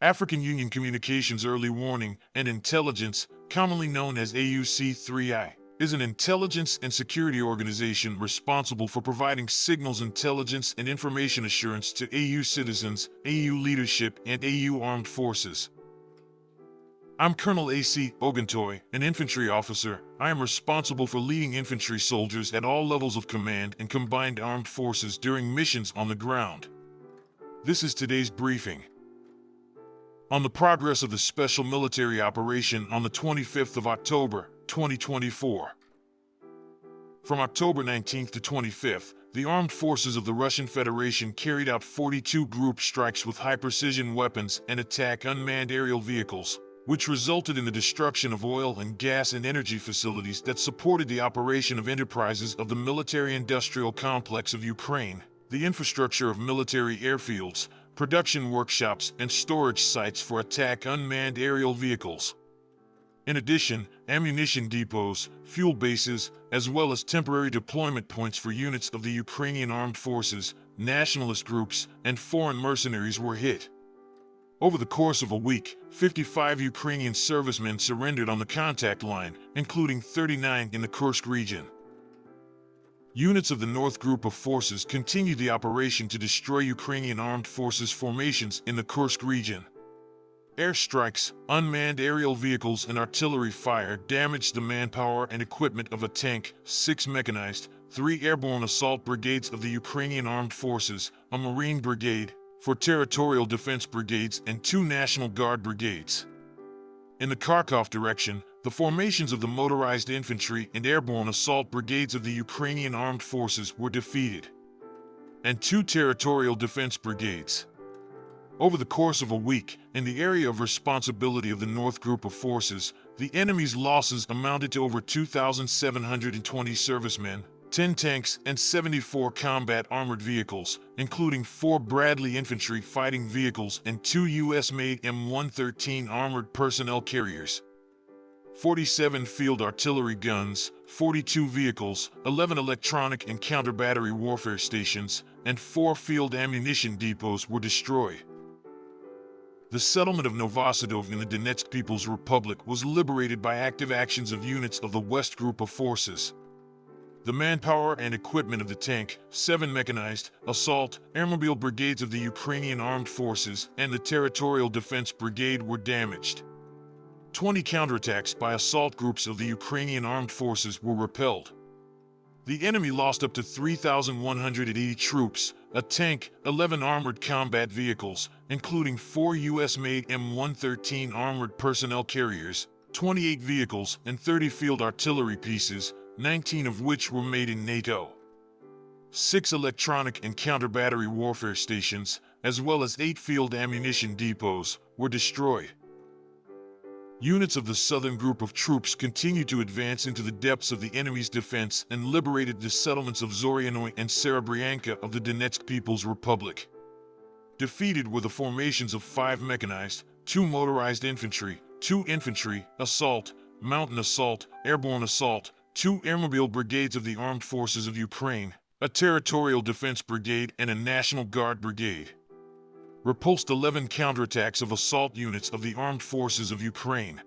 African Union Communications Early Warning and Intelligence, commonly known as AUC3I, is an intelligence and security organization responsible for providing signals intelligence and information assurance to AU citizens, AU leadership, and AU armed forces. I'm Colonel A.C. Oguntoye, an infantry officer. I am responsible for leading infantry soldiers at all levels of command and combined armed forces during missions on the ground. This is today's briefing. On the progress of the special military operation on the 25th of October, 2024. From October 19th to 25th, the armed forces of the Russian Federation carried out 42 group strikes with high-precision weapons and attack unmanned aerial vehicles, which resulted in the destruction of oil and gas and energy facilities that supported the operation of enterprises of the military-industrial complex of Ukraine, the infrastructure of military airfields, production workshops, and storage sites for attack unmanned aerial vehicles. In addition, ammunition depots, fuel bases, as well as temporary deployment points for units of the Ukrainian armed forces, nationalist groups, and foreign mercenaries were hit. Over the course of a week, 55 Ukrainian servicemen surrendered on the contact line, including 39 in the Kursk region. Units of the North Group of Forces continued the operation to destroy Ukrainian armed forces formations in the Kursk region. Airstrikes, unmanned aerial vehicles, and artillery fire damaged the manpower and equipment of a tank, 6 mechanized, 3 airborne assault brigades of the Ukrainian armed forces, a Marine brigade, 4 territorial defense brigades, and 2 National Guard brigades. In the Kharkov direction, the formations of the motorized infantry and airborne assault brigades of the Ukrainian armed forces were defeated, and 2 territorial defense brigades. Over the course of a week, in the area of responsibility of the North Group of Forces, the enemy's losses amounted to over 2,720 servicemen, 10 tanks, and 74 combat armored vehicles, including 4 Bradley infantry fighting vehicles and 2 U.S.-made M113 armored personnel carriers, 47 field artillery guns, 42 vehicles, 11 electronic and counter-battery warfare stations, and 4 field ammunition depots were destroyed. The settlement of Novosadov in the Donetsk People's Republic was liberated by active actions of units of the West Group of Forces. The manpower and equipment of the tank, 7 mechanized, assault, airmobile brigades of the Ukrainian Armed Forces, and the Territorial Defense Brigade were damaged. 20 counterattacks by assault groups of the Ukrainian Armed Forces were repelled. The enemy lost up to 3,180 troops, a tank, 11 armored combat vehicles, including 4 U.S.-made M113 armored personnel carriers, 28 vehicles, and 30 field artillery pieces, 19 of which were made in NATO. 6 electronic and counter-battery warfare stations, as well as 8 field ammunition depots, were destroyed. Units of the Southern Group of Troops continued to advance into the depths of the enemy's defense and liberated the settlements of Zorianoye and Serebryanka of the Donetsk People's Republic. Defeated were the formations of 5 mechanized, 2 motorized infantry, 2 infantry, assault, mountain assault, airborne assault, 2 airmobile brigades of the Armed Forces of Ukraine, a Territorial Defense Brigade, and a National Guard Brigade. Repulsed 11 counterattacks of assault units of the Armed Forces of Ukraine.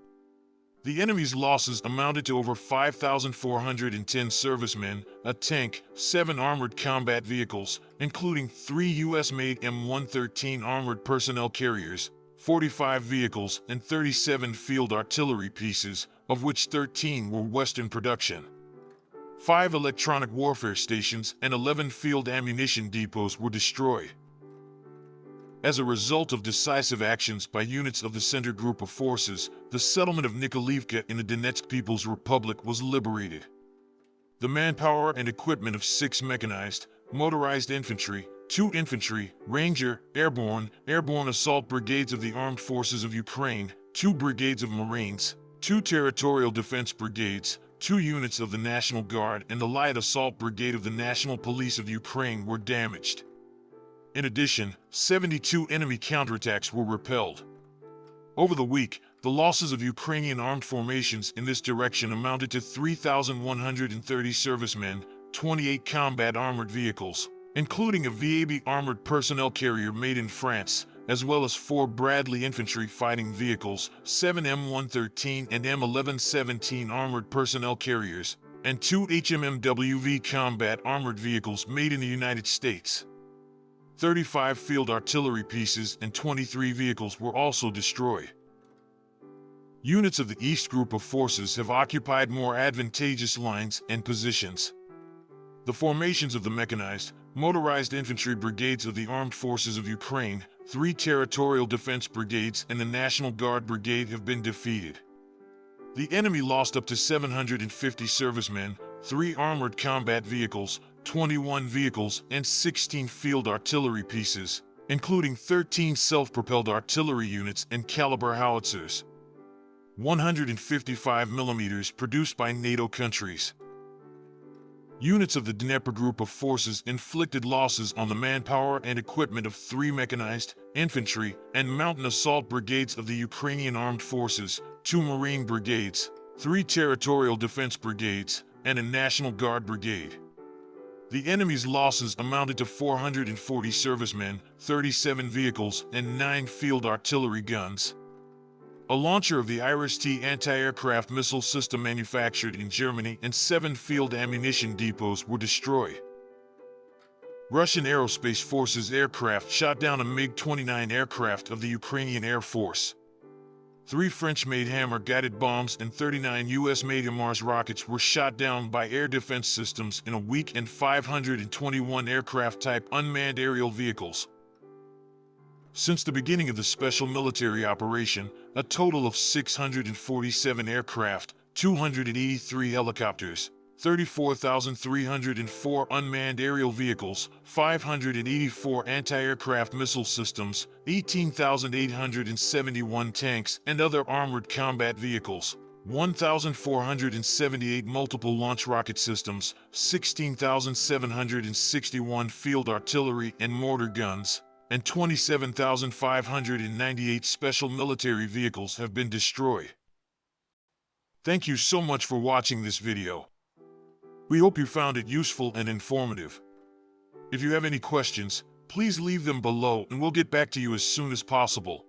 The enemy's losses amounted to over 5,410 servicemen, a tank, 7 armored combat vehicles, including 3 U.S.-made M113 armored personnel carriers, 45 vehicles, and 37 field artillery pieces, of which 13 were Western production. 5 electronic warfare stations and 11 field ammunition depots were destroyed. As a result of decisive actions by units of the Center Group of Forces, the settlement of Nikolaevka in the Donetsk People's Republic was liberated. The manpower and equipment of 6 mechanized, motorized infantry, 2 infantry, ranger, airborne assault brigades of the Armed Forces of Ukraine, 2 brigades of Marines, 2 territorial defense brigades, 2 units of the National Guard, and the light assault brigade of the National Police of Ukraine were damaged. In addition, 72 enemy counterattacks were repelled. Over the week, the losses of Ukrainian armed formations in this direction amounted to 3,130 servicemen, 28 combat armored vehicles, including a VAB armored personnel carrier made in France, as well as 4 Bradley infantry fighting vehicles, 7 M113 and M1117 armored personnel carriers, and 2 HMMWV combat armored vehicles made in the United States. 35 field artillery pieces and 23 vehicles were also destroyed. Units of the East Group of Forces have occupied more advantageous lines and positions. The formations of the mechanized, motorized infantry brigades of the Armed Forces of Ukraine, 3 territorial defense brigades, and the National Guard Brigade have been defeated. The enemy lost up to 750 servicemen, 3 armored combat vehicles, 21 vehicles, and 16 field artillery pieces, including 13 self-propelled artillery units and caliber howitzers. 155 mm produced by NATO countries. Units of the Dnieper Group of Forces inflicted losses on the manpower and equipment of 3 mechanized, infantry, and mountain assault brigades of the Ukrainian Armed Forces, 2 Marine brigades, 3 territorial defense brigades, and a National Guard brigade. The enemy's losses amounted to 440 servicemen, 37 vehicles, and 9 field artillery guns. A launcher of the IRIS-T anti-aircraft missile system manufactured in Germany and 7 field ammunition depots were destroyed. Russian Aerospace Forces aircraft shot down a MiG-29 aircraft of the Ukrainian Air Force. 3 French-made Hammer-guided bombs and 39 U.S.-made HIMARS rockets were shot down by air defense systems in a week, and 521 aircraft-type unmanned aerial vehicles. Since the beginning of the special military operation, a total of 647 aircraft, 283 helicopters, 34,304 unmanned aerial vehicles, 584 anti-aircraft missile systems, 18,871 tanks and other armored combat vehicles, 1,478 multiple launch rocket systems, 16,761 field artillery and mortar guns, and 27,598 special military vehicles have been destroyed. Thank you so much for watching this video. We hope you found it useful and informative. If you have any questions, please leave them below and we'll get back to you as soon as possible.